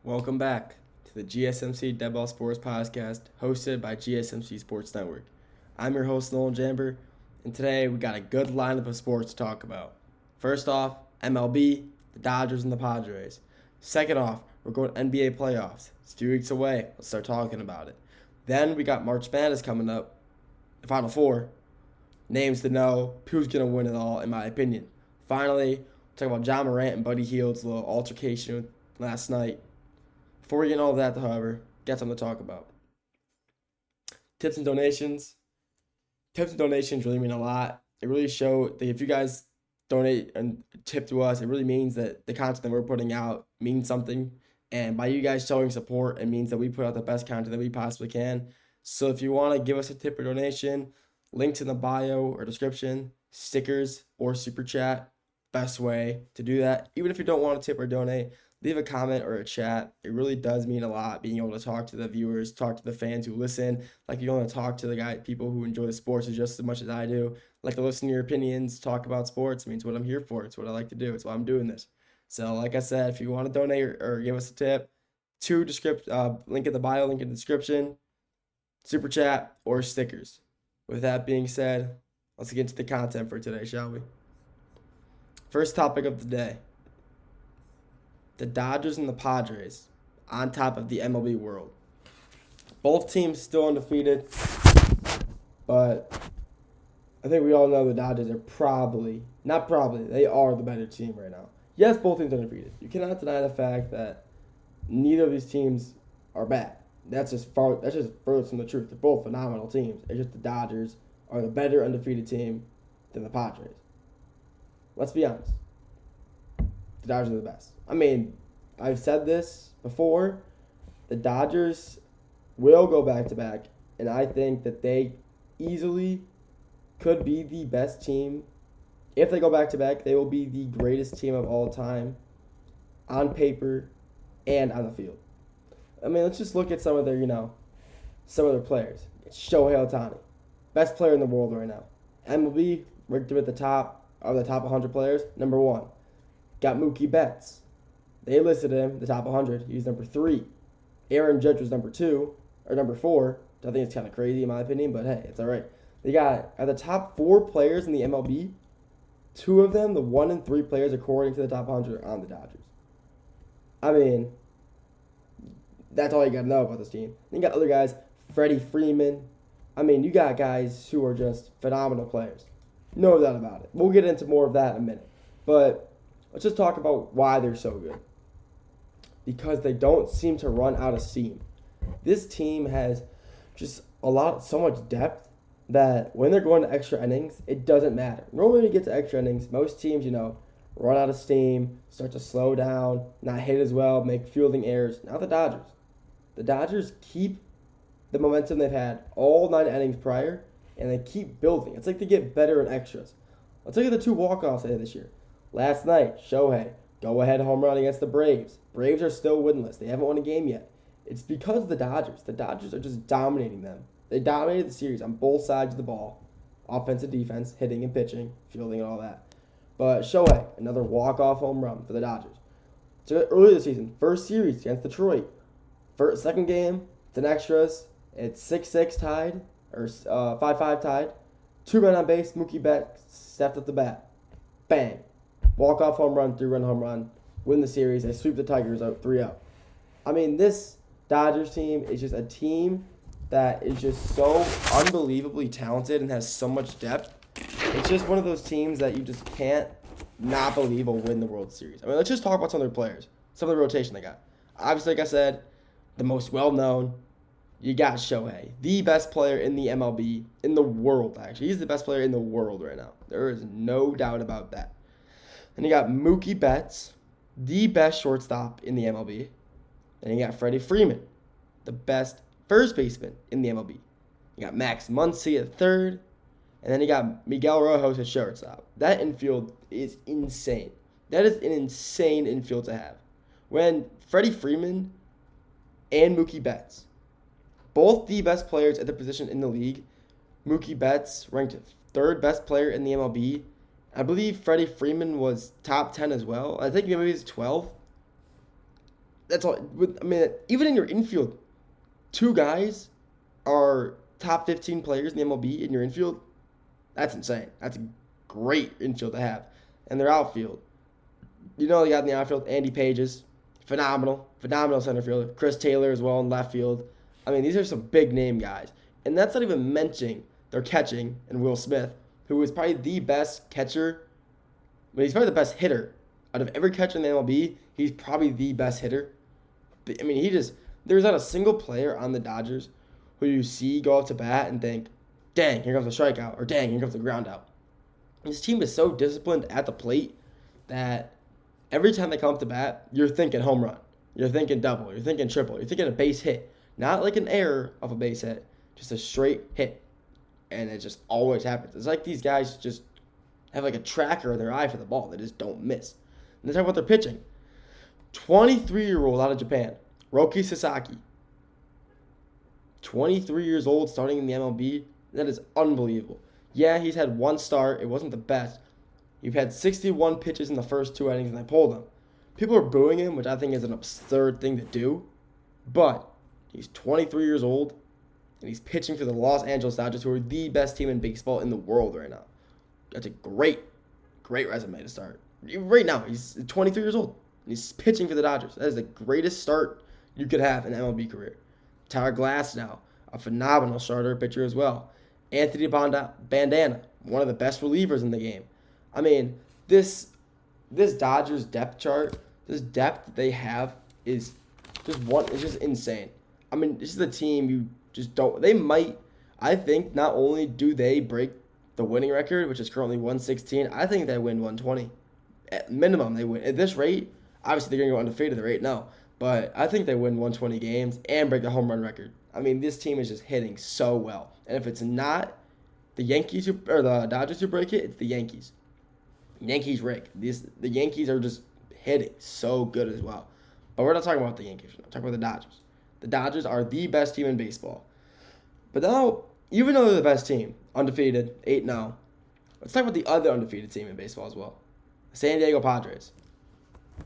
Welcome back to the GSMC Dead Ball Sports Podcast, hosted by GSMC Sports Network. I'm your host, Nolan Jamber, and today we got a good lineup of sports to talk about. First off, MLB, the Dodgers and the Padres. Second off, we're going to NBA playoffs. It's a few weeks away. Let's start talking about it. Then we got March Madness coming up, the Final Four. Names to know, who's going to win it all, in my opinion. Finally, we'll talk about John Morant and Buddy Hield's little altercation last night. Before we get into all that, however, got something to talk about. Tips and donations. Tips and donations really mean a lot. It really show that if you guys donate and tip to us, it really means that the content that we're putting out means something. And by you guys showing support, it means that we put out the best content that we possibly can. So if you want to give us a tip or donation, links in the bio or description, stickers or super chat, best way to do that. Even if you don't want to tip or donate, leave a comment or a chat. It really does mean a lot being able to talk to the viewers, talk to the fans who listen. Like you want to talk to the people who enjoy the sports just as much as I do. Like to listen to your opinions, talk about sports. I mean, it's what I'm here for. It's what I like to do. It's why I'm doing this. So like I said, if you want to donate or give us a tip, link in the bio, link in the description, super chat, or stickers. With that being said, let's get into the content for today, shall we? First topic of the day. The Dodgers and the Padres on top of the MLB world. Both teams still undefeated, but I think we all know the Dodgers are they are the better team right now. Yes, both teams are undefeated. You cannot deny the fact that neither of these teams are bad. That's just furthest from the truth. They're both phenomenal teams. It's just the Dodgers are the better undefeated team than the Padres. Let's be honest. The Dodgers are the best. I mean, I've said this before. The Dodgers will go back-to-back, and I think that they easily could be the best team. If they go back-to-back, they will be the greatest team of all time on paper and on the field. I mean, let's just look at some of their players. It's Shohei Ohtani, best player in the world right now. MLB ranked him at the top of the top 100 players, number 1. Got Mookie Betts. They listed him the top 100. He was number 3. Aaron Judge was number 2 or number 4. I think it's kind of crazy in my opinion, but hey, it's all right. They got at the top 4 players in the MLB. 2 of them, the 1 and 3 players according to the top 100, are on the Dodgers. I mean, that's all you got to know about this team. Then you got other guys, Freddie Freeman. I mean, you got guys who are just phenomenal players. No doubt about it. We'll get into more of that in a minute. But let's just talk about why they're so good. Because they don't seem to run out of steam. This team has just so much depth that when they're going to extra innings, it doesn't matter. Normally when you get to extra innings, most teams, run out of steam, start to slow down, not hit as well, make fielding errors. Not the Dodgers. The Dodgers keep the momentum they've had all 9 innings prior, and they keep building. It's like they get better in extras. Let's look at the 2 walk-offs they had this year. Last night, Shohei, go-ahead home run against the Braves. Braves are still winless. They haven't won a game yet. It's because of the Dodgers. The Dodgers are just dominating them. They dominated the series on both sides of the ball. Offense and defense, hitting and pitching, fielding and all that. But Shohei, another walk-off home run for the Dodgers. So earlier this season, first series against Detroit. Second game, it's in extras. It's 6-6 tied, or 5-5 tied. 2 men on base, Mookie Betts stepped up the bat. Bang. Walk-off home run, 3-run home run. Win the series. They sweep the Tigers out 3-0. I mean, this Dodgers team is just a team that is just so unbelievably talented and has so much depth. It's just one of those teams that you just can't not believe will win the World Series. I mean, let's just talk about some of their players, some of the rotation they got. Obviously, like I said, the most well-known, you got Shohei, the best player in the MLB, in the world, actually. He's the best player in the world right now. There is no doubt about that. Then you got Mookie Betts, the best shortstop in the MLB. Then you got Freddie Freeman, the best first baseman in the MLB. You got Max Muncy at third. And then you got Miguel Rojas at shortstop. That infield is insane. That is an insane infield to have. When Freddie Freeman and Mookie Betts, both the best players at the position in the league, Mookie Betts ranked 3rd best player in the MLB. I believe Freddie Freeman was top 10 as well. I think maybe he's 12. That's all. I mean, even in your infield, two guys are top 15 players in the MLB in your infield. That's insane. That's a great infield to have. And their outfield. You got in the outfield, Andy Pages, phenomenal center fielder. Chris Taylor as well in left field. I mean, these are some big name guys. And that's not even mentioning their catching and Will Smith, who is probably the best catcher. I mean, he's probably the best hitter. Out of every catcher in the MLB, he's probably the best hitter. I mean, there's not a single player on the Dodgers who you see go up to bat and think, dang, here comes a strikeout, or dang, here comes a ground out. This team is so disciplined at the plate that every time they come up to bat, you're thinking home run. You're thinking double. You're thinking triple. You're thinking a base hit. Not like an error of a base hit, just a straight hit. And it just always happens. It's like these guys just have like a tracker in their eye for the ball. They just don't miss. And they talk about their pitching. 23-year-old out of Japan, Roki Sasaki. 23 years old, starting in the MLB. That is unbelievable. Yeah, he's had one start. It wasn't the best. You've had 61 pitches in the first 2 innings, and they pulled him. People are booing him, which I think is an absurd thing to do. But he's 23 years old, and he's pitching for the Los Angeles Dodgers, who are the best team in baseball in the world right now. That's a great resume to start. Right now, he's 23 years old. And he's pitching for the Dodgers. That is the greatest start you could have in an MLB career. Tyler Glass now, a phenomenal starter pitcher as well. Anthony Bandana, one of the best relievers in the game. I mean, this Dodgers depth chart, this depth that they have is just insane. I mean, this is a team you just don't. They might, I think, not only do they break the winning record, which is currently 116, I think they win 120. At minimum, they win. At this rate, obviously they're going to go undefeated right now, but I think they win 120 games and break the home run record. I mean, this team is just hitting so well. And if it's not the Yankees or the Dodgers who break it, it's the Yankees. Yankees rig. The Yankees are just hitting so good as well. But we're not talking about the Yankees. We're talking about the Dodgers. The Dodgers are the best team in baseball. But now, even though they're the best team, undefeated, 8-0, let's talk about the other undefeated team in baseball as well. San Diego Padres.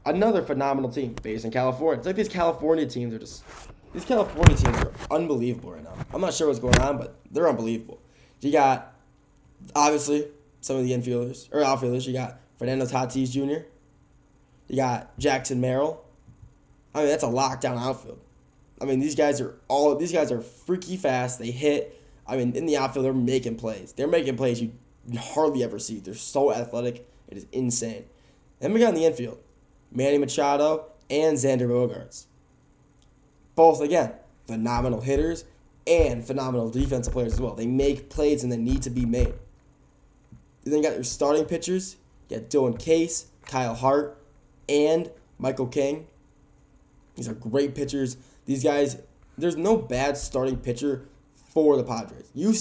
Another phenomenal team based in California. It's like these California teams are unbelievable right now. I'm not sure what's going on, but they're unbelievable. You got, obviously, some of the outfielders. You got Fernando Tatis Jr. You got Jackson Merrill. I mean, that's a lockdown outfield. I mean, these guys are freaky fast. They hit. I mean, in the outfield, they're making plays. They're making plays you hardly ever see. They're so athletic. It is insane. Then we got in the infield, Manny Machado and Xander Bogaerts. Both, again, phenomenal hitters and phenomenal defensive players as well. They make plays and they need to be made. Then you got your starting pitchers. You got Dylan Case, Kyle Hart, and Michael King. These are great pitchers. These guys, there's no bad starting pitcher for the Padres. You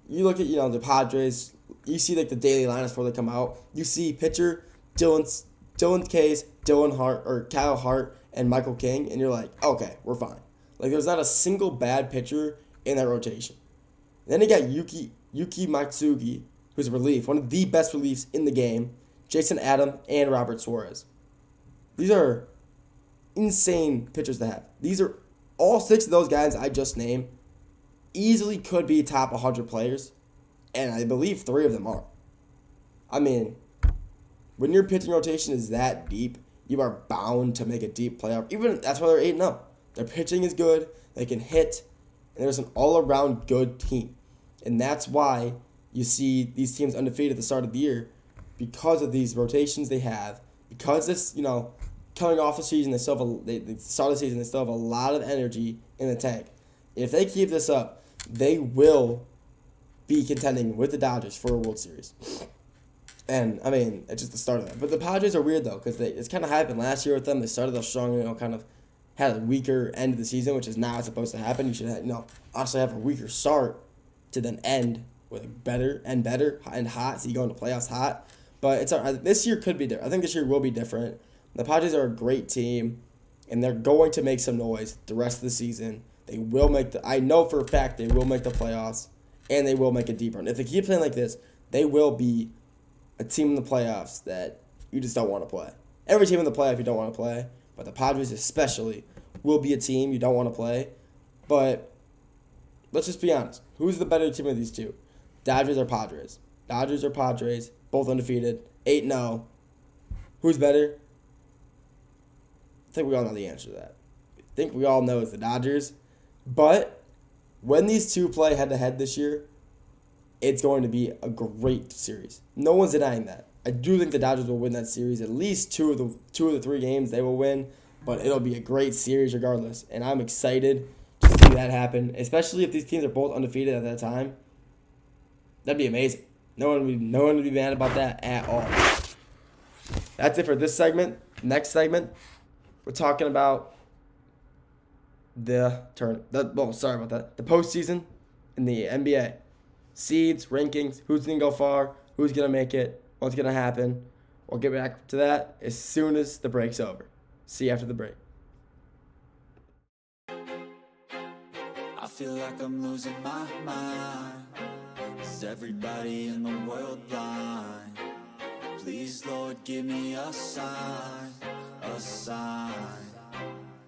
look at, the Padres, you see like the daily lineups before they come out. You see pitcher Dylan Case, Kyle Hart, and Michael King, and you're like, okay, we're fine. Like there's not a single bad pitcher in that rotation. Then you got Yuki Matsugi, who's a relief, one of the best reliefs in the game, Jason Adam, and Robert Suarez. These are insane pitchers to have. These are all 6 of those guys I just named easily could be top 100 players, and I believe 3 of them are. I mean, when your pitching rotation is that deep, you are bound to make a deep playoff. Even that's why they're 8-0. Their pitching is good, they can hit, and there's an all-around good team. And that's why you see these teams undefeated at the start of the year, because of these rotations they have, because this, coming off the season, they start of the season, they still have a lot of energy in the tank. If they keep this up, they will be contending with the Dodgers for a World Series. And, I mean, it's just the start of that. But the Padres are weird, though, because it's kind of happened last year with them. They started off strong, kind of had a weaker end of the season, which is not supposed to happen. You should honestly have a weaker start to then end with better and hot, so you go into playoffs hot. But this year could be different. I think this year will be different. The Padres are a great team, and they're going to make some noise the rest of the season. They will I know for a fact they will make the playoffs, and they will make a deep run. If they keep playing like this, they will be a team in the playoffs that you just don't want to play. Every team in the playoff you don't want to play, but the Padres especially will be a team you don't want to play. But let's just be honest. Who's the better team of these two? Dodgers or Padres? Dodgers or Padres, both undefeated, 8-0. Who's better? I think we all know the answer to that. I think we all know it's the Dodgers. But when these two play head-to-head this year, it's going to be a great series. No one's denying that. I do think the Dodgers will win that series. At least two of the three games they will win, but it'll be a great series regardless. And I'm excited to see that happen, especially if these teams are both undefeated at that time. That'd be amazing. No one would be mad about that at all. That's it for this segment. Next segment, we're talking about the postseason in the NBA. Seeds, rankings, who's going to go far, who's going to make it, what's going to happen. We'll get back to that as soon as the break's over. See you after the break. I feel like I'm losing my mind. Is everybody in the world blind? Please, Lord, give me a sign, a sign.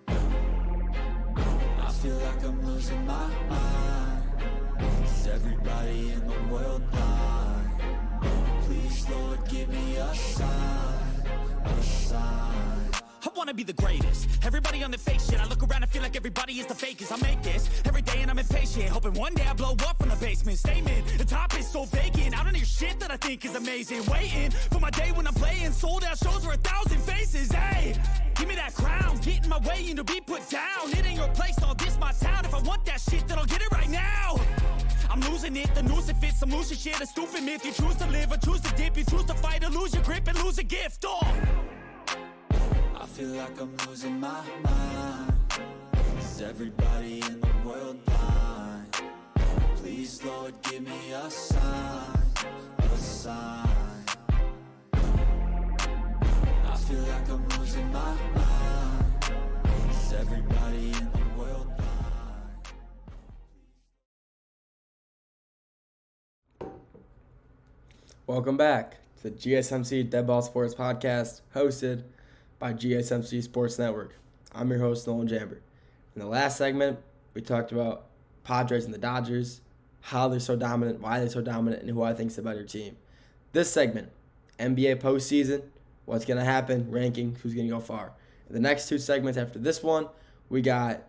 I feel like I'm losing my mind. Is everybody in the world blind? Please, Lord, give me a sign, a sign. I wanna be the greatest. Everybody on the fake shit. I look around and feel like everybody is the fakest. I make this every day and I'm impatient, hoping one day I blow up from the basement. Statement, the top is so vacant. I don't hear shit that I think is amazing. Waiting for my day when I'm playing sold out shows for 1,000 faces. Hey, give me that crown, get in my way and to be put down. It ain't your place, all this my town. If I want that shit, then I'll get it right now. I'm losing it, the noose it fits, I'm losing shit. A stupid myth, you choose to live or choose to dip. You choose to fight or lose your grip and lose a gift. I feel like I'm losing my mind. Is everybody in the world blind? Please, Lord, give me a sign, a sign. I feel like I'm losing my mind. Is everybody in the world blind? Welcome back to the GSMC Dead Ball Sports Podcast, hosted by GSMC Sports Network. I'm your host, Nolan Jamber. In the last segment, we talked about Padres and the Dodgers, how they're so dominant, why they're so dominant, and who I think is the better team. This segment, NBA postseason, what's going to happen, rankings, who's going to go far. In the next two segments after this one, we got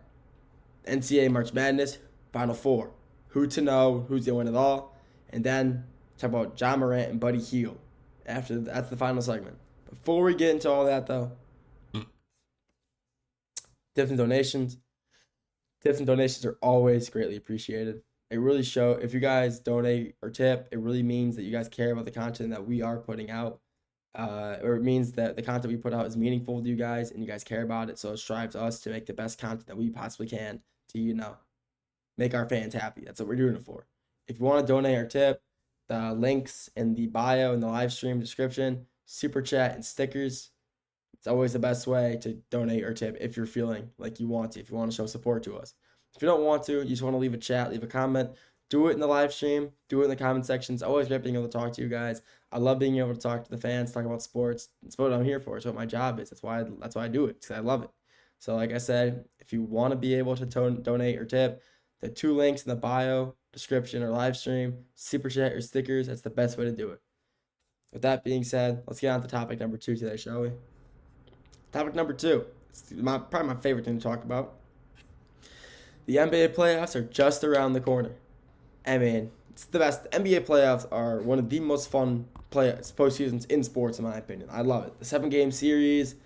NCAA March Madness, Final Four, who to know, who's going to win it all, and then talk about John Morant and Buddy Hield. That's the final segment. Before we get into all that, though, tips and donations. Tips and donations are always greatly appreciated. It really shows, if you guys donate or tip, it really means that you guys care about the content that we are putting out. Or it means that the content we put out is meaningful to you guys and you guys care about it. So it strives us to make the best content that we possibly can to, make our fans happy. That's what we're doing it for. If you want to donate or tip, the links in the bio and the live stream description, super chat, and stickers. It's always the best way to donate or tip if you're feeling like you want to, if you want to show support to us. If you don't want to, you just want to leave a chat, leave a comment, do it in the live stream, do it in the comment section. It's always great being able to talk to you guys. I love being able to talk to the fans, talk about sports. It's what I'm here for. It's what my job is. That's why I do it, because I love it. So like I said, if you want to be able to donate or tip, the two links in the bio, description, or live stream, super chat, or stickers, that's the best way to do it. With that being said, let's get on to topic number 2 today, shall we? Topic number 2, it's probably my favorite thing to talk about. The NBA playoffs are just around the corner. I mean, it's the best. The NBA playoffs are one of the most fun postseasons in sports, in my opinion. I love it. The 7-game series,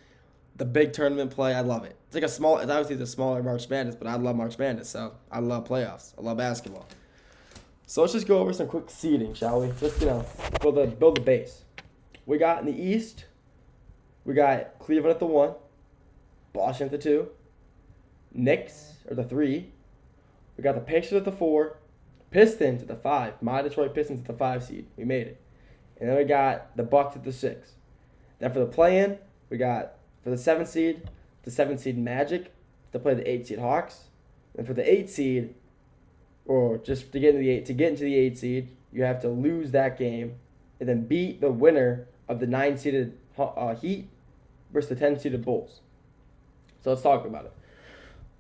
the big tournament play, I love it. It's obviously the smaller March Madness, but I love March Madness, so I love playoffs. I love basketball. So let's just go over some quick seeding, shall we? Just, build the base. We got in the East, we got Cleveland at the 1, Boston at the 2, Knicks at the 3, we got the Pacers at the 4, Pistons at the 5. My Detroit Pistons at the 5 seed. We made it. And then we got the Bucks at the 6. Then for the play-in, we got for the 7 seed, the 7 seed Magic to play the 8 seed Hawks. And for the 8 seed, or just to get into the 8 seed, you have to lose that game and then beat the winner of the 9 seeded Heat versus the 10 seeded Bulls. So let's talk about it.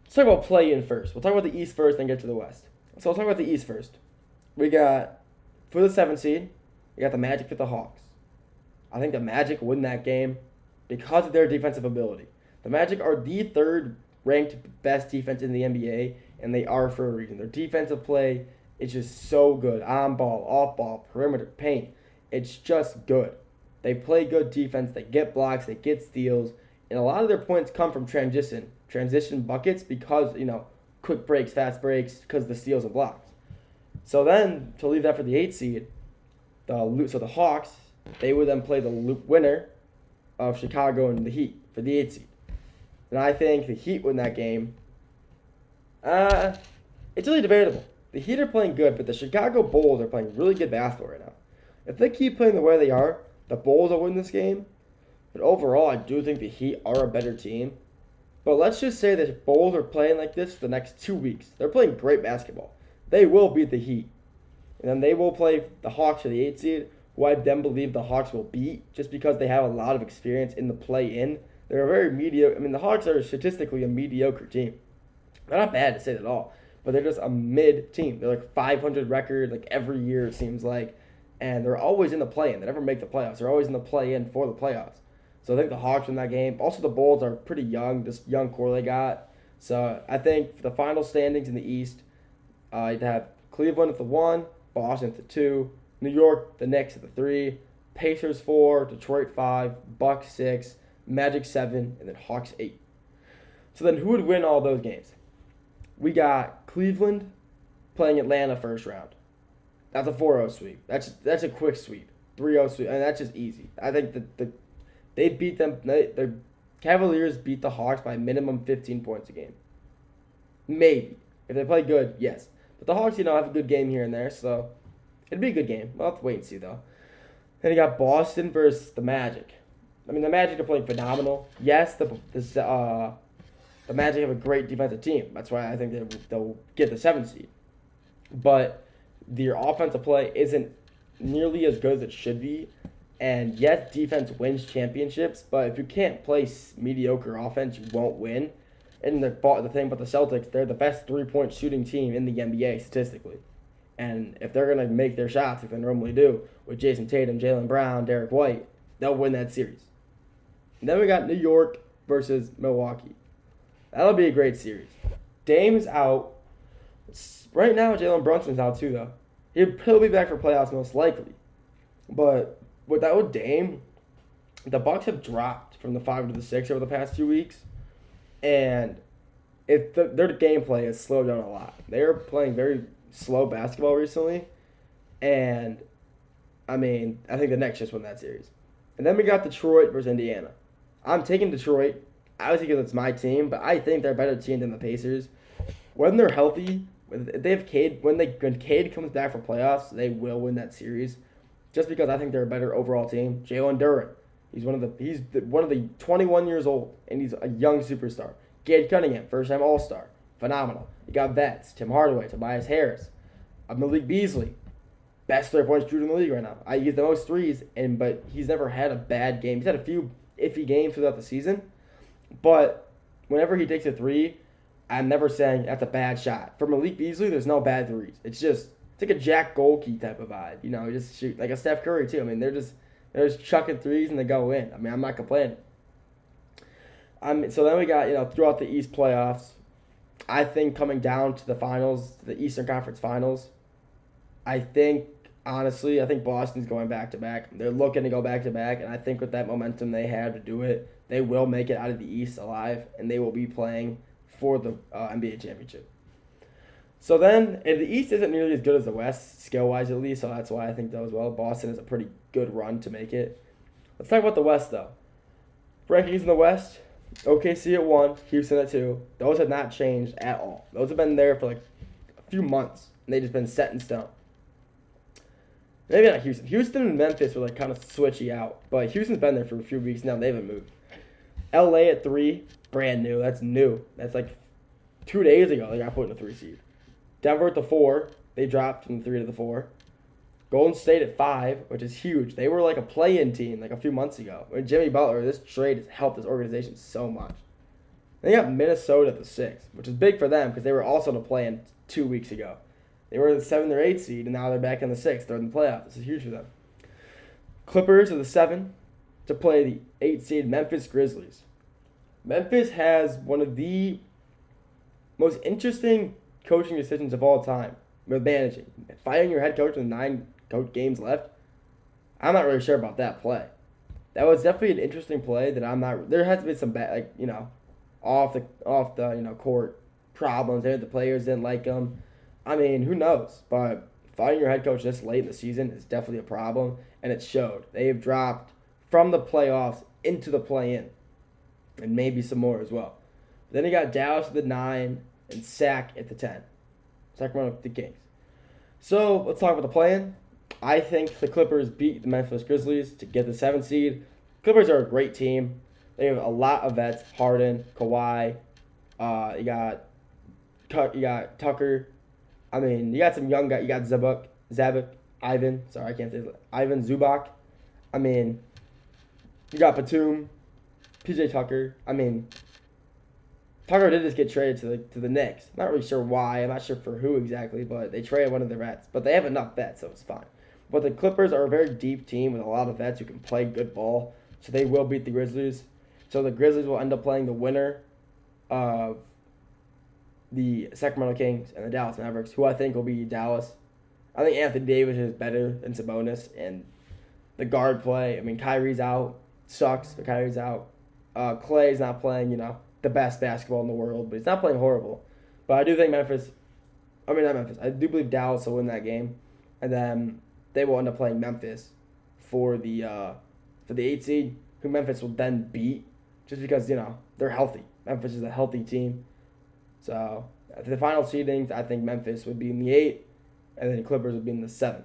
Let's talk about play-in first. We'll talk about the East first, then get to the West. So let's talk about the East first. We got, for the 7th seed, we got the Magic with the Hawks. I think the Magic win that game because of their defensive ability. The Magic are the 3rd ranked best defense in the NBA, and they are for a reason. Their defensive play is just so good. On ball, off ball, perimeter, paint. It's just good. They play good defense. They get blocks. They get steals. And a lot of their points come from transition buckets because, quick breaks, fast breaks, because of the steals and blocks. So then, to leave that for the 8th seed, the Hawks, they would then play the winner of Chicago and the Heat for the 8th seed. And I think the Heat win that game. It's really debatable. The Heat are playing good, but the Chicago Bulls are playing really good basketball right now. If they keep playing the way they are, the Bulls will win this game. But overall, I do think the Heat are a better team. But let's just say that the Bulls are playing like this for the next 2 weeks. They're playing great basketball. They will beat the Heat. And then they will play the Hawks for the 8th seed, who I then believe the Hawks will beat just because they have a lot of experience in the play-in. They're a very mediocre. The Hawks are statistically a mediocre team. They're not bad to say that at all, but they're just a mid team. They're like 500 record like every year it seems like, and they're always in the play-in. They never make the playoffs. They're always in the play-in for the playoffs. So I think the Hawks win that game. Also, the Bulls are pretty young, this young core they got. So I think for the final standings in the East, you'd have Cleveland at the 1, Boston at the 2, New York, the Knicks at the 3, Pacers 4, Detroit 5, Bucks 6, Magic 7, and then Hawks 8. So then who would win all those games? We got Cleveland playing Atlanta first round. That's a 4-0 sweep. That's a quick sweep. 3-0 sweep. That's just easy. I think they beat them. The Cavaliers beat the Hawks by minimum 15 points a game. Maybe. If they play good, yes. But the Hawks, have a good game here and there, so it'd be a good game. We'll have to wait and see, though. Then you got Boston versus the Magic. The Magic are playing phenomenal. Yes, the Magic have a great defensive team. That's why I think they'll get the 7th seed. But their offensive play isn't nearly as good as it should be. And yes, defense wins championships, but if you can't play mediocre offense, you won't win. And the thing about the Celtics, they're the best 3-point shooting team in the NBA statistically. And if they're going to make their shots, like they normally do, with Jason Tatum, Jaylen Brown, Derek White, they'll win that series. And then we got New York versus Milwaukee. That'll be a great series. Dame's out. Right now, Jalen Brunson's out too, though. He'll be back for playoffs most likely. But without Dame, the Bucks have dropped from the 5 to the 6 over the past few weeks. And their gameplay has slowed down a lot. They're playing very slow basketball recently. And, I think the Knicks just won that series. And then we got Detroit versus Indiana. I'm taking Detroit. Obviously because it's my team, but I think they're a better team than the Pacers. When they're healthy, if they have Cade, when Cade comes back for playoffs, they will win that series. Just because I think they're a better overall team. Jalen Duren, he's one of the 21 years old, and he's a young superstar. Gade Cunningham, first-time All-Star, phenomenal. You got vets, Tim Hardaway, Tobias Harris, Malik Beasley, best 3-point shooter in the league right now. He's the most threes, but he's never had a bad game. He's had a few iffy games throughout the season, but whenever he takes a three, I'm never saying that's a bad shot. For Malik Beasley, there's no bad threes. It's like a Jack Golke type of vibe. Just shoot like a Steph Curry too. They're just chucking threes and they go in. I'm not complaining. So then we got, throughout the East playoffs, I think coming down to the finals, the Eastern Conference Finals, I think Boston's going back-to-back. They're looking to go back-to-back, and I think with that momentum they have to do it, they will make it out of the East alive, and they will be playing for the NBA championship. So then, if the East isn't nearly as good as the West, skill-wise at least, so that's why I think that as well. Boston is a pretty good run to make it. Let's talk about the West, though. Rankings in the West, OKC at 1, Houston at 2. Those have not changed at all. Those have been there for like a few months, and they've just been set in stone. Maybe not Houston. Houston and Memphis were like kind of switchy out, but Houston's been there for a few weeks now. They haven't moved. LA at 3, brand new. That's new. That's like 2 days ago they got put in the 3 seed. Denver at the 4, they dropped from the 3 to the 4. Golden State at 5, which is huge. They were like a play-in team like a few months ago. When Jimmy Butler, this trade has helped this organization so much. They got Minnesota at the 6th, which is big for them because they were also in the play-in 2 weeks ago. They were the 7th or 8th seed, and now they're back in the 6th. They're in the playoffs. This is huge for them. Clippers are the 7th to play the 8th seed Memphis Grizzlies. Memphis has one of the most interesting coaching decisions of all time with managing. Firing your head coach with 9 games left, I'm not really sure about that play. That was definitely an interesting play that I'm not. There has to be some bad, off the court problems. The players didn't like him. I mean, who knows? But firing your head coach this late in the season is definitely a problem, and it showed. They have dropped from the playoffs into the play-in, and maybe some more as well. Then you got Dallas at the 9 and Sac at the 10. Sacramento the Kings. So let's talk about the play-in. I think the Clippers beat the Memphis Grizzlies to get the 7th seed. Clippers are a great team. They have a lot of vets. Harden, Kawhi. You got Tucker. I mean, you got some young guys. You got Zabuk, Ivan. Sorry, I can't say it. Ivan Zubac. I mean, you got Batum, PJ Tucker. I mean, Tucker did just get traded to the Knicks. Not really sure why. I'm not sure for who exactly, but they traded one of their vets. But they have enough vets, so it's fine. But the Clippers are a very deep team with a lot of vets who can play good ball, so they will beat the Grizzlies. So the Grizzlies will end up playing the winner of the Sacramento Kings and the Dallas Mavericks, who I think will be Dallas. I think Anthony Davis is better than Sabonis, and the guard play. I mean, Kyrie's out. Sucks, but Kyrie's out. Clay's not playing, the best basketball in the world, but he's not playing horrible. But I do think I do believe Dallas will win that game, and then they will end up playing Memphis for the 8th seed, who Memphis will then beat, just because they're healthy. Memphis is a healthy team. So for the final seedings, I think Memphis would be in the 8th, and then the Clippers would be in the 7th.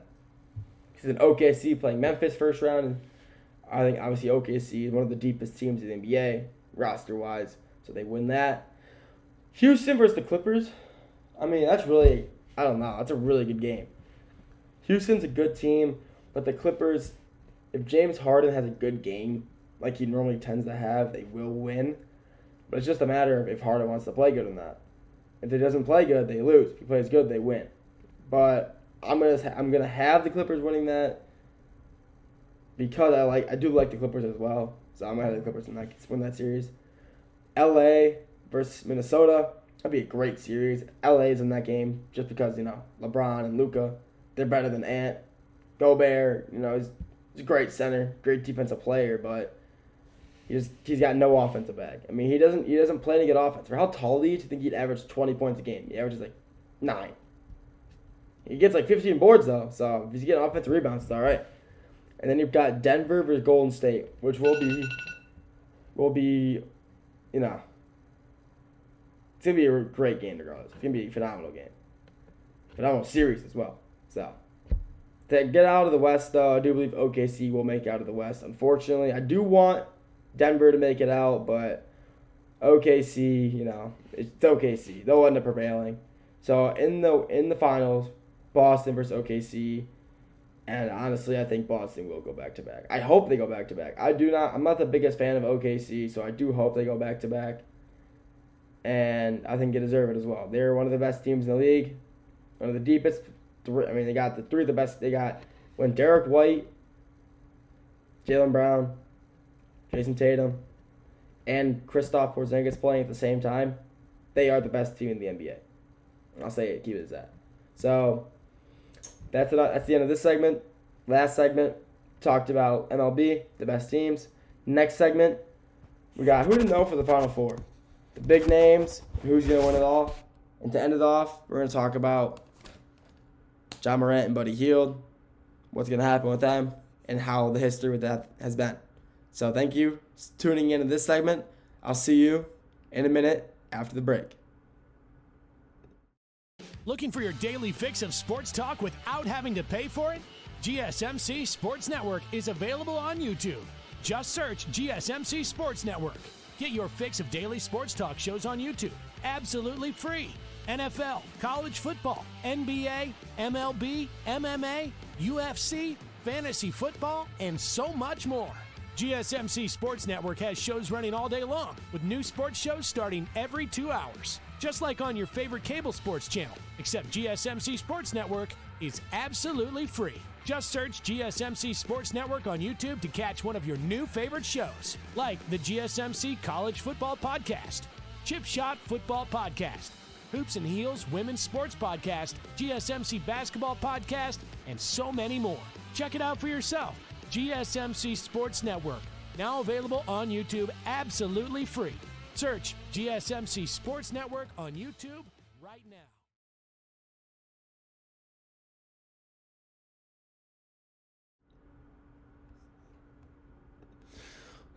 Because then OKC playing Memphis first round, and I think obviously OKC is one of the deepest teams in the NBA roster-wise, so they win that. Houston versus the Clippers. I mean, that's really, I don't know, that's a really good game. Houston's a good team, but the Clippers, if James Harden has a good game, like he normally tends to have, they will win. But it's just a matter of if Harden wants to play good or not. If he doesn't play good, they lose. If he plays good, they win. But I'm gonna have the Clippers winning that because I do like the Clippers as well. So I'm gonna have the Clippers win that series. LA versus Minnesota. That'd be a great series. LA's in that game just because LeBron and Luka, they're better than Ant. Gobert, he's a great center, great defensive player, but he's got no offensive bag. I mean, he doesn't play to get offense. For how tall he is, you think he'd average 20 points a game? He averages 9. He gets 15 boards though, so if he's getting offensive rebounds, it's all right. And then you've got Denver versus Golden State, which will be, it's gonna be a great game regardless. It's gonna be a phenomenal game, phenomenal series as well. So to get out of the West, though, I do believe OKC will make it out of the West. Unfortunately, I do want Denver to make it out, but OKC, it's OKC. They'll end up prevailing. So in the finals, Boston versus OKC, and honestly, I think Boston will go back to back. I hope they go back to back. I'm not the biggest fan of OKC, so I do hope they go back to back, and I think they deserve it as well. They're one of the best teams in the league, one of the deepest. They got the 3 of the best. They got when Derek White, Jaylen Brown, Jason Tatum, and Kristaps Porzingis playing at the same time. They are the best team in the NBA. I'll say it, keep it as that. So that's the end of this segment. Last segment, talked about MLB, the best teams. Next segment, we got who to know for the Final Four. The big names, who's going to win it all. And to end it off, we're going to talk about John Morant and Buddy Hield, what's going to happen with them, and how the history with that has been. So thank you for tuning into this segment. I'll see you in a minute after the break. Looking for your daily fix of sports talk without having to pay for it? GSMC Sports Network is available on YouTube. Just search GSMC Sports Network. Get your fix of daily sports talk shows on YouTube, absolutely free. NFL, college football, NBA, MLB, MMA, UFC, fantasy football, and so much more. GSMC Sports Network has shows running all day long, with new sports shows starting every 2 hours. Just like on your favorite cable sports channel, except GSMC Sports Network is absolutely free. Just search GSMC Sports Network on YouTube to catch one of your new favorite shows, like the GSMC College Football Podcast, Chip Shot Football Podcast, Hoops and Heels Women's Sports Podcast, GSMC Basketball Podcast, and so many more. Check it out for yourself. GSMC Sports Network, now available on YouTube absolutely free. Search GSMC Sports Network on YouTube right now.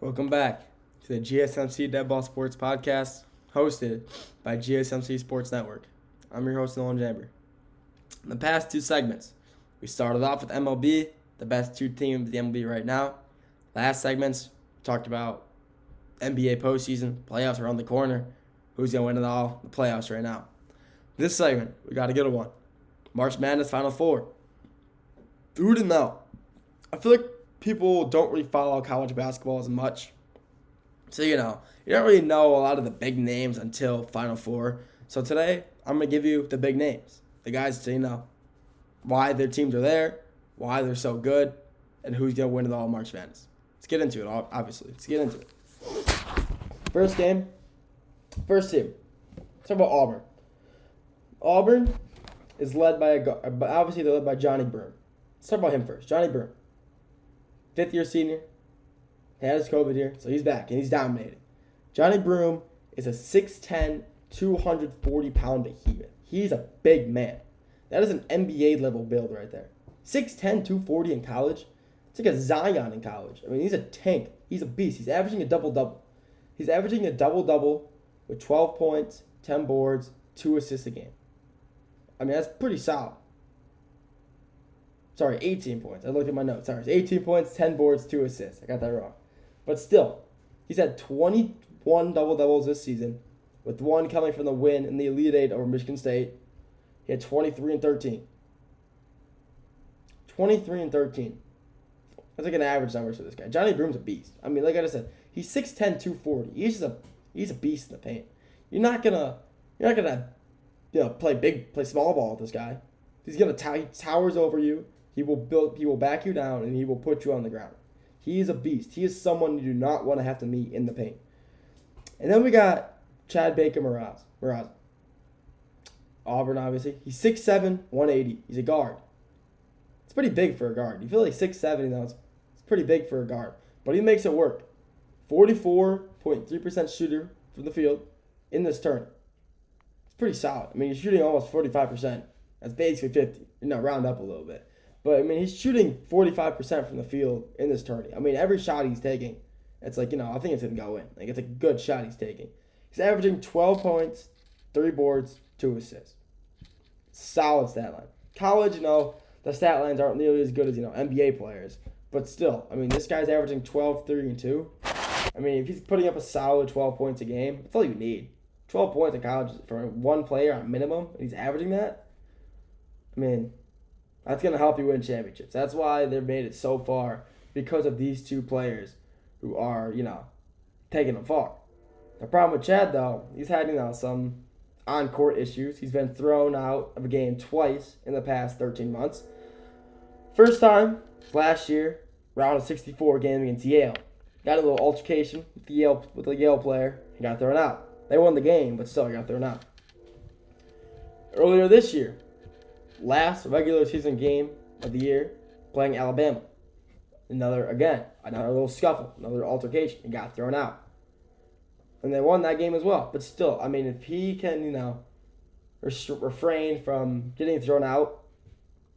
Welcome back to the GSMC Dead Ball Sports Podcast, hosted by GSMC Sports Network. I'm your host, Nolan Jamber. In the past two segments, we started off with MLB, the best two teams of the MLB right now. Last segments, talked about NBA postseason, playoffs around the corner, who's going to win it all, the playoffs right now. This segment, we got a good one. March Madness Final Four. Who didn't know? I feel like people don't really follow college basketball as much. So, you don't really know a lot of the big names until Final Four. So today, I'm going to give you the big names. The guys to, why their teams are there, why they're so good, and who's going to win it all March Madness. Let's get into it, obviously. Let's get into it. First game, first team. Let's talk about Auburn. Auburn is led by obviously they're led by Johnny Broome. Let's talk about him first. Johnny Broome. Fifth-year senior. He had his COVID year, so he's back, and he's dominating. Johnny Broome is a 6'10", 240-pound behemoth. He's a big man. That is an NBA-level build right there. 6'10", 240 in college. It's like a Zion in college. I mean, he's a tank. He's a beast. He's averaging a double-double. He's averaging a double-double with 12 points, 10 boards, 2 assists a game. I mean, that's pretty solid. Sorry, 18 points. I looked at my notes. Sorry, it's 18 points, 10 boards, 2 assists. I got that wrong. But still, he's had 21 double-doubles this season, with one coming from the win in the Elite Eight over Michigan State. He had 23 and 13. 23 and 13. That's like an average number for this guy. Johnny Broome's a beast. I mean, like I just said, he's 6'10", 240. He's a beast in the paint. You're not gonna play small ball with this guy. He's gonna he towers over you. He will back you down, and he will put you on the ground. He is a beast. He is someone you do not want to have to meet in the paint. And then we got Chad Baker-Maraza. Auburn, obviously. He's 6'7", 180. He's a guard. It's pretty big for a guard. You feel like 6'7", it's pretty big for a guard. But he makes it work. 44.3% shooter from the field in this tournament. It's pretty solid. I mean, he's shooting almost 45%. That's basically 50. Round up a little bit. But, I mean, he's shooting 45% from the field in this tournament. I mean, every shot he's taking, it's like, I think it's going to go in. Like, it's a good shot he's taking. He's averaging 12 points, 3 boards, 2 assists. Solid stat line. College, the stat lines aren't nearly as good as, NBA players. But still, I mean, this guy's averaging 12, 3, and 2. I mean, if he's putting up a solid 12 points a game, that's all you need. 12 points in college for one player on minimum, and he's averaging that. I mean, that's going to help you win championships. That's why they've made it so far, because of these two players who are, taking them far. The problem with Chad, though, he's had, some on-court issues. He's been thrown out of a game twice in the past 13 months. First time, last year, round of 64 game against Yale. Got a little altercation with the Yale player. He got thrown out. They won the game, but still he got thrown out. Earlier this year, last regular season game of the year, playing Alabama. Another little scuffle, another altercation. He got thrown out. And they won that game as well. But still, I mean, if he can, refrain from getting thrown out,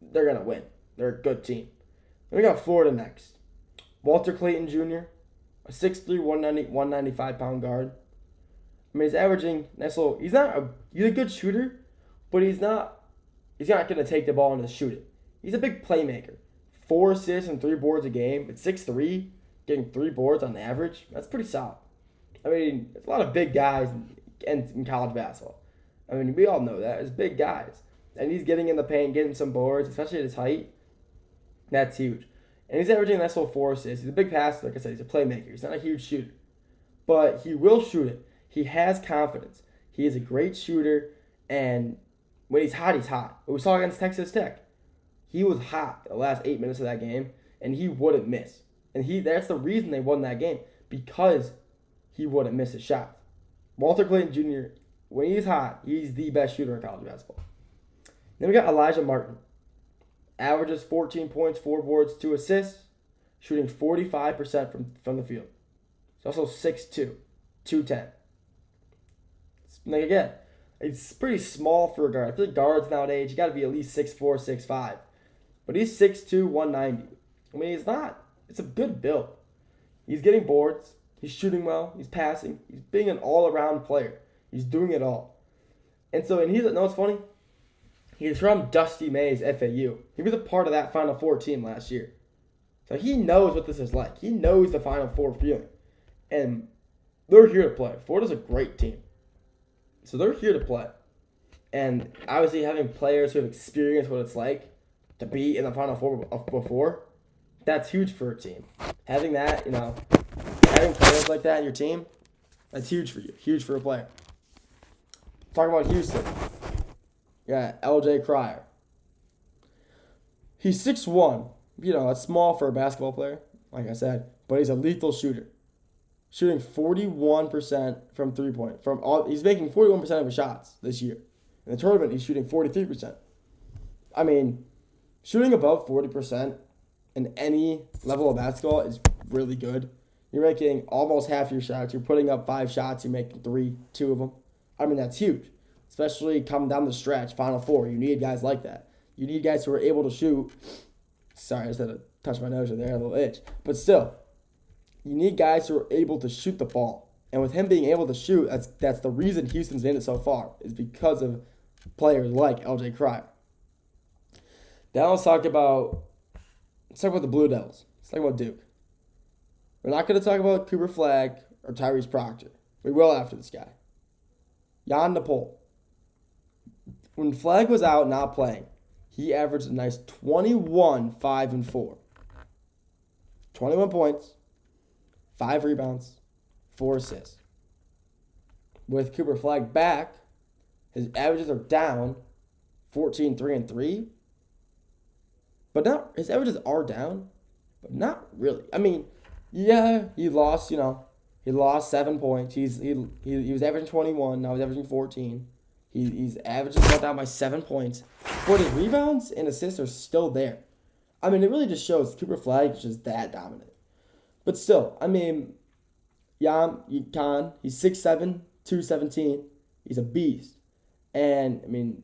they're going to win. They're a good team. Then we got Florida next. Walter Clayton Jr., a 6'3", 195-pound guard. I mean, he's averaging he's a good shooter, but he's not going to take the ball and just shoot it. He's a big playmaker. 4 assists and 3 boards a game. At 6'3", getting 3 boards on the average, that's pretty solid. I mean, there's a lot of big guys in college basketball. I mean, we all know that. There's big guys. And he's getting in the paint, getting some boards, especially at his height. That's huge. And he's averaging a nice little 4 assists. He's a big passer, like I said. He's a playmaker. He's not a huge shooter. But he will shoot it. He has confidence. He is a great shooter. And when he's hot, he's hot. We saw against Texas Tech. He was hot the last 8 minutes of that game, and he wouldn't miss. And that's the reason they won that game, because he wouldn't miss a shot. Walter Clayton Jr., when he's hot, he's the best shooter in college basketball. Then we got Elijah Martin. Averages 14 points, 4 boards, 2 assists, shooting 45% from the field. He's also 6'2", 210. Like again, it's pretty small for a guard. I feel like guards nowadays, you got to be at least 6'4", 6'5". But he's 6'2", 190. I mean, it's a good build. He's getting boards. He's shooting well. He's passing. He's being an all-around player. He's doing it all. And what's funny? He's from Dusty May's FAU. He was a part of that Final Four team last year. So he knows what this is like. He knows the Final Four feeling. And they're here to play. Florida's a great team. So they're here to play. And obviously having players who have experienced what it's like to be in the Final Four before, that's huge for a team. Having that, having players like that in your team, that's huge for you. Huge for a player. Talk about Houston. Yeah, LJ Cryer. He's 6'1". That's small for a basketball player, like I said, but he's a lethal shooter. Shooting 41% from three-point. He's making 41% of his shots this year. In the tournament, he's shooting 43%. I mean, shooting above 40% in any level of basketball is really good. You're making almost half your shots. You're putting up 5 shots. You're making 2 of them. I mean, that's huge. Especially coming down the stretch, Final Four. You need guys like that. You need guys who are able to shoot. Sorry, I just had to touch my nose right there, a little itch. But still, you need guys who are able to shoot the ball. And with him being able to shoot, that's the reason Houston's in it so far, is because of players like LJ Cryer. Now let's talk about the Blue Devils. Let's talk about Duke. We're not going to talk about Cooper Flagg or Tyrese Proctor. We will after this guy. Jan Nepal. When Flagg was out not playing, he averaged a nice 21, 5, and 4. 21 points, 5 rebounds, 4 assists. With Cooper Flagg back, his averages are down 14, 3, and 3. But his averages are down, but not really. I mean, yeah, he lost 7 points. He was averaging 21, now he's averaging 14. He's averaging down by 7 points. But his rebounds and assists are still there. I mean, it really just shows Cooper Flagg is just that dominant. But still, I mean, Jan Khan, he's 6'7", 217. He's a beast. And, I mean,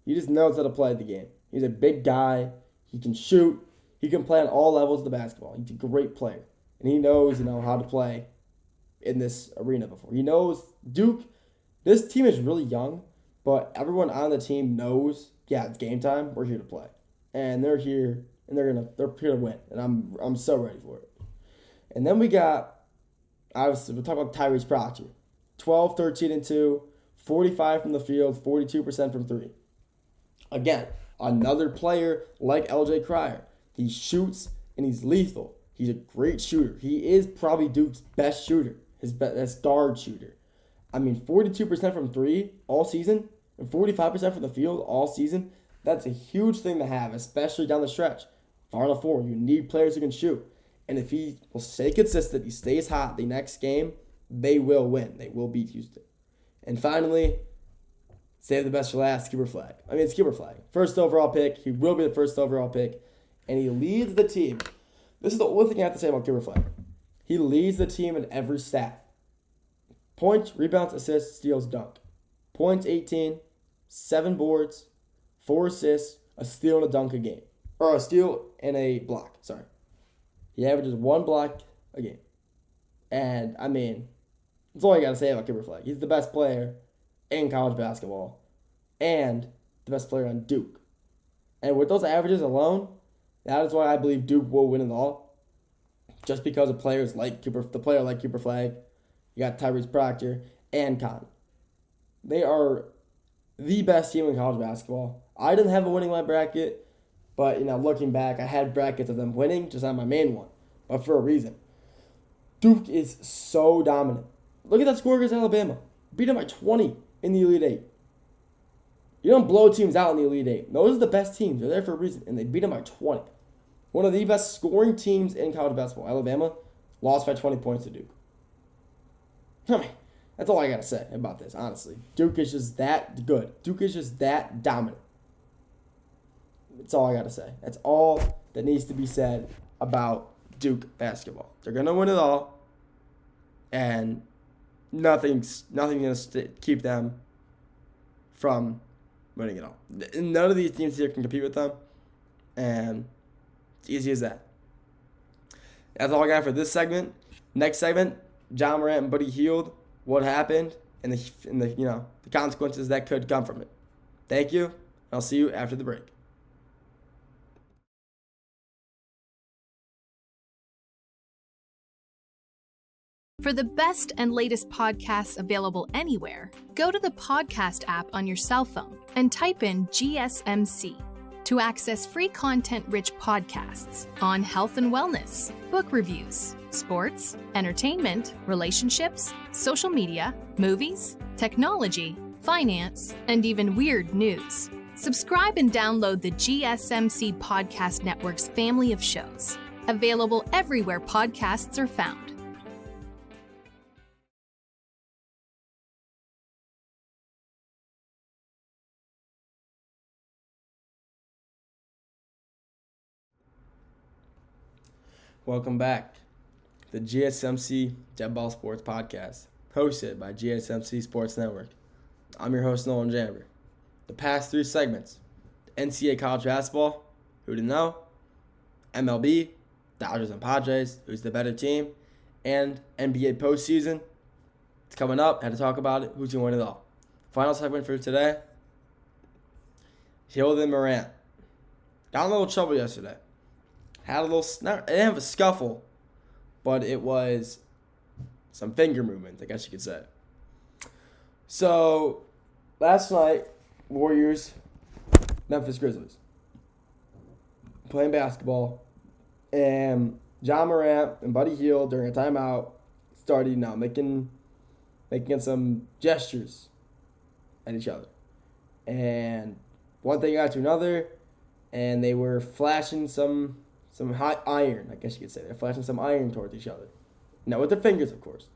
he just knows how to play the game. He's a big guy. He can shoot. He can play on all levels of the basketball. He's a great player. And he knows, how to play in this arena before. He knows Duke. This team is really young, but everyone on the team knows, yeah, it's game time. We're here to play. And they're here, and they're here to win. And I'm so ready for it. And then we got, obviously, we'll talk about Tyrese Proctor. 12, 13, and 2, 45 from the field, 42% from 3. Again, another player like LJ Cryer. He shoots, and he's lethal. He's a great shooter. He is probably Duke's best shooter, his best guard shooter. I mean, 42% from 3 all season and 45% from the field all season. That's a huge thing to have, especially down the stretch. Final Four, you need players who can shoot. And if he will stay consistent, he stays hot the next game, they will win. They will beat Houston. And finally, save the best for last, Cooper Flagg. I mean, it's Cooper Flagg. First overall pick. He will be the first overall pick. And he leads the team. This is the only thing I have to say about Cooper Flagg. He leads the team in every stat. Points, rebounds, assists, steals, dunk. Points, 18. 7 boards. 4 assists. A steal and a dunk a game. Or a steal and a block. Sorry. He averages 1 block a game. And, I mean, that's all I got to say about Cooper Flagg. He's the best player in college basketball. And the best player on Duke. And with those averages alone, that is why I believe Duke will win it all. Just because of players like Cooper Flagg. You got Tyrese Proctor and Khan. They are the best team in college basketball. I didn't have a winning my bracket, But, looking back, I had brackets of them winning, just not my main one. But for a reason. Duke is so dominant. Look at that score against Alabama. Beat them by 20 in the Elite Eight. You don't blow teams out in the Elite Eight. Those are the best teams. They're there for a reason. And they beat them by 20. One of the best scoring teams in college basketball. Alabama lost by 20 points to Duke. I mean, that's all I got to say about this, honestly. Duke is just that good. Duke is just that dominant. That's all I got to say. That's all that needs to be said about Duke basketball. They're going to win it all. And nothing's going to keep them from winning it all. None of these teams here can compete with them. And it's easy as that. That's all I got for this segment. Next segment, John Morant and Buddy Hield. What happened and the consequences that could come from it. Thank you. I'll see you after the break. For the best and latest podcasts available anywhere, go to the podcast app on your cell phone and type in GSMC to access free content-rich podcasts on health and wellness, book reviews, sports, entertainment, relationships, social media, movies, technology, finance, and even weird news. Subscribe and download the GSMC Podcast Network's family of shows, available everywhere podcasts are found. Welcome back. The GSMC Dead Ball Sports Podcast, hosted by GSMC Sports Network. I'm your host, Nolan Jamber. The past 3 segments: NCAA college basketball, who didn't know, MLB, Dodgers and Padres, who's the better team, and NBA postseason. It's coming up. Had to talk about it. Who's going to win it all? Final segment for today: Hield and Morant. Got in a little trouble yesterday. Had a little, I didn't have a scuffle, but it was some finger movement, I guess you could say. So, last night, Warriors, Memphis Grizzlies, playing basketball, and John Morant and Buddy Hield during a timeout started making some gestures at each other. And one thing got to another, and they were flashing some hot iron, I guess you could say. They're flashing some iron towards each other. Now, with their fingers, of course.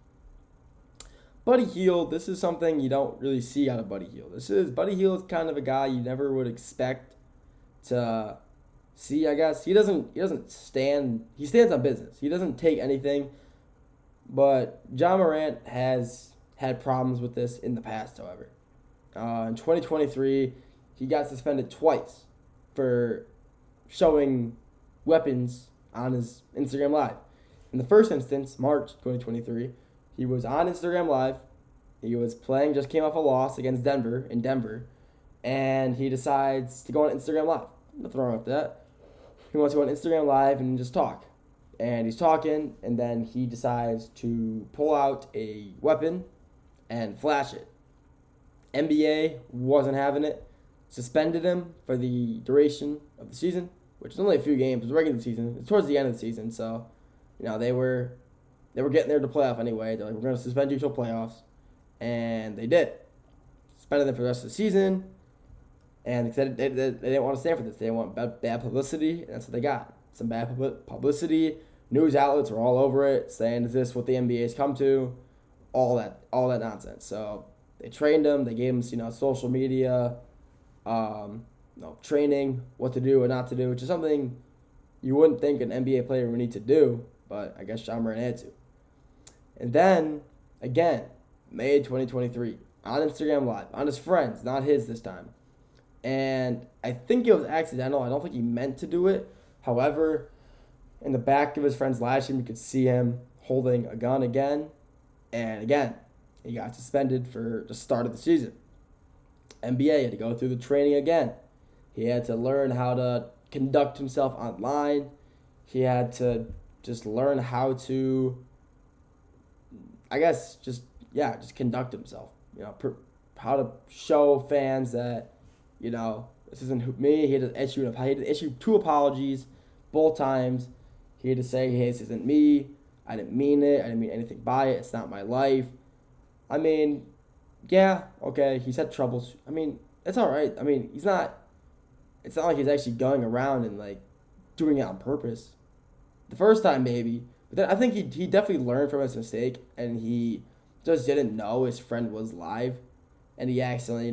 Buddy Hield, this is something you don't really see out of Buddy Hield. Buddy Hield is kind of a guy you never would expect to see, I guess. He stands on business. He doesn't take anything. But John Morant has had problems with this in the past, however. In 2023, he got suspended twice for showing weapons on his Instagram Live. In the first instance, March 2023, he was on Instagram Live. He was playing, just came off a loss against Denver, and he decides to go on Instagram Live. Nothing wrong with that. He wants to go on Instagram Live and just talk. And he's talking, and then he decides to pull out a weapon and flash it. NBA wasn't having it, suspended him for the duration of the season, which is only a few games. It was regular season. It's towards the end of the season, so they were getting there to playoff anyway. They're like, we're going to suspend you till playoffs, and they did. Suspended them for the rest of the season, and they said they didn't want to stand for this. They didn't want bad publicity, and that's what they got. Some bad publicity. News outlets were all over it, saying, "Is this what the NBA's come to?" All that nonsense. So they trained him. They gave him social media. Training, what to do and not to do, which is something you wouldn't think an NBA player would need to do, but I guess John Morant had to. And then, again, May 2023, on Instagram Live, on his friends, not his this time. And I think it was accidental. I don't think he meant to do it. However, in the back of his friend's live stream, you could see him holding a gun again. And again, he got suspended for the start of the season. NBA had to go through the training again. He had to learn how to conduct himself online. He had to just learn how to, I guess, just conduct himself. How to show fans that, this isn't me. He had to issue 2 apologies both times. He had to say, hey, this isn't me. I didn't mean it. I didn't mean anything by it. It's not my life. I mean, yeah, okay, he's had troubles. I mean, it's all right. I mean, it's not like he's actually going around and, like, doing it on purpose. The first time, maybe. But then I think he definitely learned from his mistake, and he just didn't know his friend was live, and he accidentally,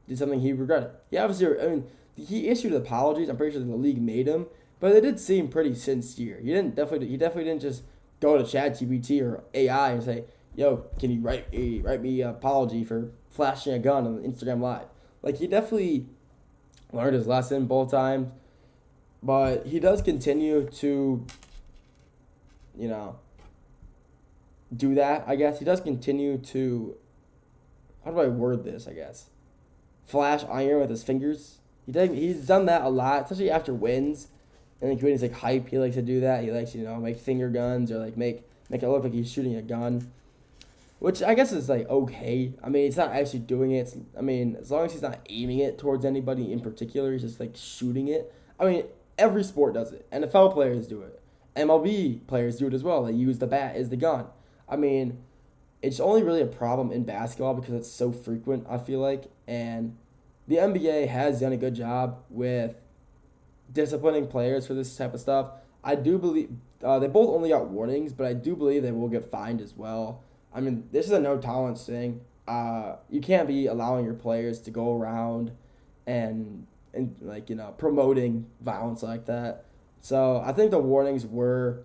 did something he regretted. He issued apologies. I'm pretty sure the league made him, but it did seem pretty sincere. He definitely didn't just go to ChatGPT or AI and say, yo, can you write me an apology for flashing a gun on Instagram Live? Like, he definitely learned his lesson both times, but he does continue to, do that, I guess. He does continue to, how do I word this, I guess? Flash iron with his fingers. He's done that a lot, especially after wins. And like when he's like hype, he likes to do that. He likes, make finger guns or like make it look like he's shooting a gun. Which I guess is like okay. I mean, it's not actually doing it. As long as he's not aiming it towards anybody in particular, he's just like shooting it. I mean, every sport does it. NFL players do it. MLB players do it as well. They use the bat as the gun. I mean, it's only really a problem in basketball because it's so frequent, I feel like. And the NBA has done a good job with disciplining players for this type of stuff. I do believe they both only got warnings, but I do believe they will get fined as well. I mean, this is a no tolerance thing. You can't be allowing your players to go around and promoting violence like that. So I think the warnings were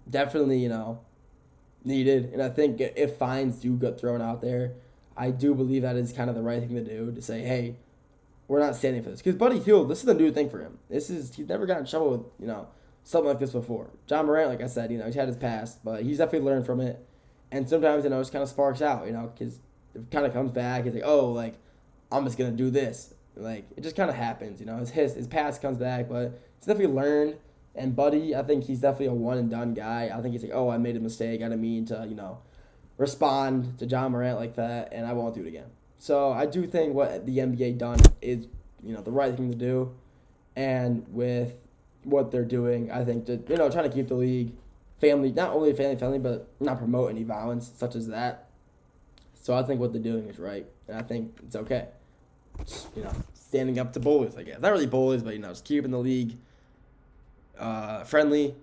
definitely, needed. And I think if fines do get thrown out there, I do believe that is kind of the right thing to do, to say, hey, we're not standing for this. Because Buddy Hield, this is a new thing for him. He's never gotten in trouble with, something like this before. John Morant, like I said, he's had his past, but he's definitely learned from it. And sometimes, it just kind of sparks out, because it kind of comes back. He's like, oh, like, I'm just going to do this. Like, it just kind of happens, his past comes back, but he's definitely learned. And Buddy, I think he's definitely a one-and-done guy. I think he's like, oh, I made a mistake. I didn't mean to, respond to John Morant like that, and I won't do it again. So I do think what the NBA done is, the right thing to do. And with what they're doing, I think that, trying to keep the league family, not only family-friendly, but not promote any violence such as that. So I think what they're doing is right, and I think it's okay. Standing up to bullies, I guess. Not really bullies, but, just keeping the league friendly.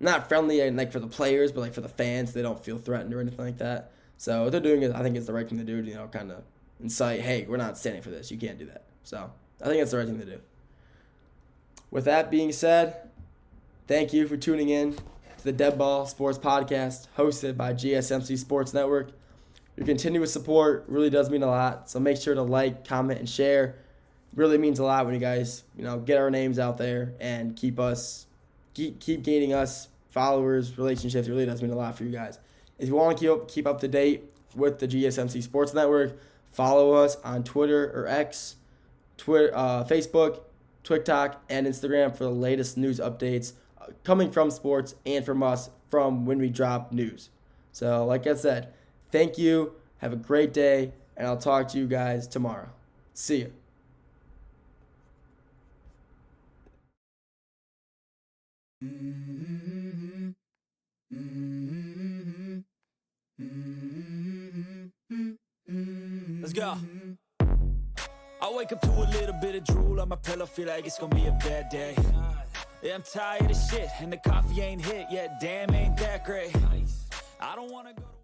Not friendly like for the players, but like for the fans, so they don't feel threatened or anything like that. So what they're doing is, I think it's the right thing to do to, kind of incite, hey, we're not standing for this. You can't do that. So I think it's the right thing to do. With that being said, thank you for tuning in to the Dead Ball Sports Podcast, hosted by GSMC Sports Network. Your continuous support really does mean a lot. So make sure to like, comment, and share. It really means a lot when you guys, get our names out there and keep gaining us followers, relationships. It really does mean a lot for you guys. If you want to keep up to date with the GSMC Sports Network, follow us on Twitter or X, Facebook, TikTok, and Instagram for the latest news updates coming from sports and from us from when we drop news. So, like I said, thank you. Have a great day, and I'll talk to you guys tomorrow. See you. Let's go. I wake up to a little bit of drool on my pillow, feel like it's gonna be a bad day. Yeah, I'm tired of shit, and the coffee ain't hit yet. Damn, ain't that great. I don't wanna go to